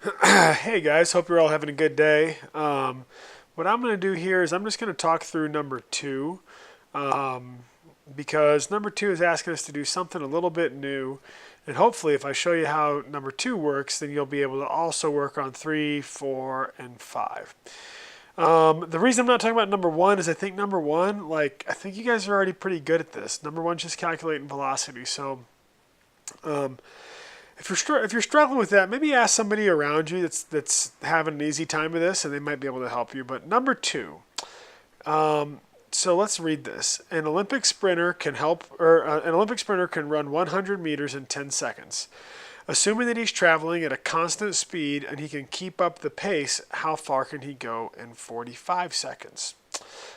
Hey guys, hope you're all having a good day. What I'm going to do here is I'm just going to talk through number two because number two is asking us to do something a little bit new. And hopefully, if I show you how number two works, then you'll be able to also work on three, four, and five. The reason I'm not talking about number one is I think number one, I think you guys are already pretty good at this. Number one's just calculating velocity. So, um, if you're struggling with that, maybe ask somebody around you that's having an easy time with this, and they might be able to help you. But number two, so let's read this. An Olympic sprinter can an Olympic sprinter can run 100 meters in 10 seconds. Assuming that he's traveling at a constant speed and he can keep up the pace, how far can he go in 45 seconds?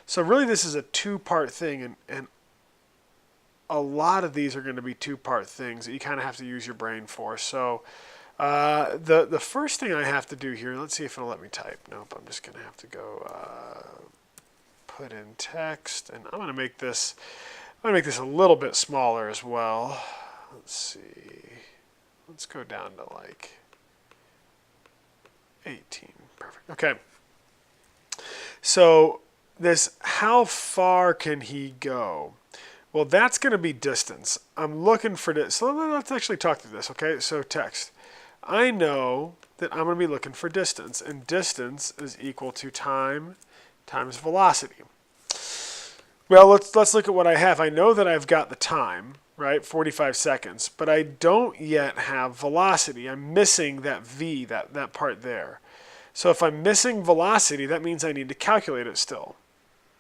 So really, this is a two-part thing, and a lot of these are going to be two-part things that you kind of have to use your brain for. So the first thing I have to do here, let's see if it'll let me type. Nope, I'm just going to have to go put in text, and I'm going to make this a little bit smaller as well. Let's see. Let's go down to like 18. Perfect. Okay. So this, how far can he go? Well, that's going to be distance. I'm looking for this. So let's actually talk through this, okay? So text. I know that I'm going to be looking for distance, and distance is equal to time times velocity. Well, let's look at what I have. I know that I've got the time, right? 45 seconds, but I don't yet have velocity. I'm missing that v, that part there. So if I'm missing velocity, that means I need to calculate it still.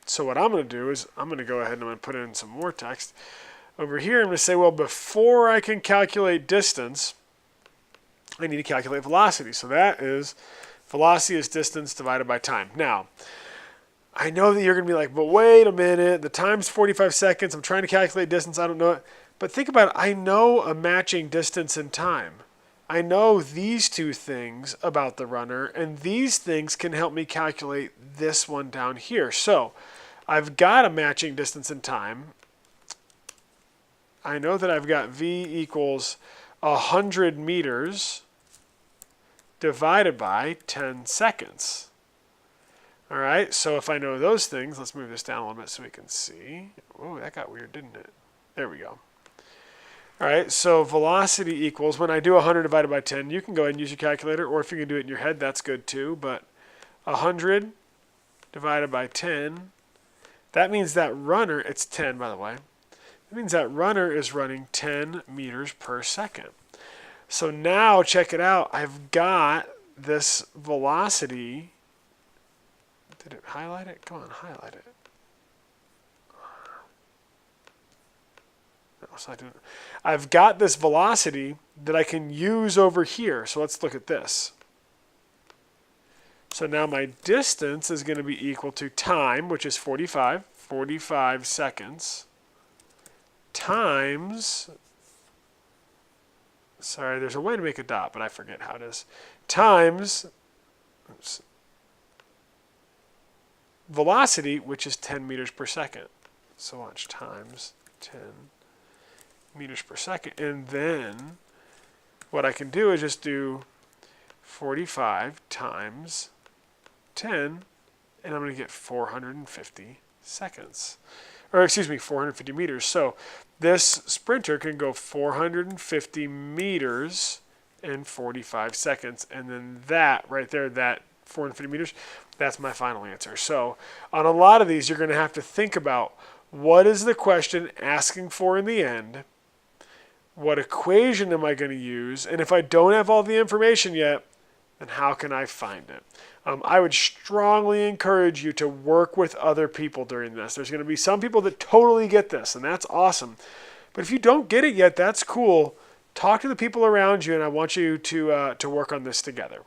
So what I'm going to do is I'm going to go ahead and I'm going to put in some more text. Over here, I'm going to say, well, before I can calculate distance, I need to calculate velocity. So that is, velocity is distance divided by time. Now, I know that you're going to be like, but wait a minute, the time's 45 seconds. I'm trying to calculate distance. I don't know it. But think about it. I know a matching distance and time. I know these two things about the runner, and these things can help me calculate this one down here. So I've got a matching distance and time. I know that I've got v equals 100 meters divided by 10 seconds. All right, so if I know those things, let's move this down a little bit so we can see. Oh, that got weird, didn't it? There we go. All right, so velocity equals, when I do 100 divided by 10, you can go ahead and use your calculator, or if you can do it in your head, that's good too. But 100 divided by 10, that means that runner, it's 10 by the way, that means that runner is running 10 meters per second. So now check it out. I've got this velocity. Did it highlight it? Come on, highlight it. No, so I didn't. I've got this velocity that I can use over here. So let's look at this. So now my distance is going to be equal to time, which is 45 seconds, times, sorry, there's a way to make a dot, but I forget how it is, times, oops, velocity, which is 10 meters per second. So watch, times 10 meters per second. And then what I can do is just do 45 times 10, and I'm going to get 450 seconds. Or excuse me, 450 meters. So this sprinter can go 450 meters in 45 seconds. And then that right there, that 450 meters, that's my final answer. So on a lot of these, you're going to have to think about what is the question asking for in the end? What equation am I going to use? And if I don't have all the information yet, then how can I find it? I would strongly encourage you to work with other people during this. There's going to be some people that totally get this, and that's awesome. But if you don't get it yet, that's cool. Talk to the people around you, and I want you to work on this together.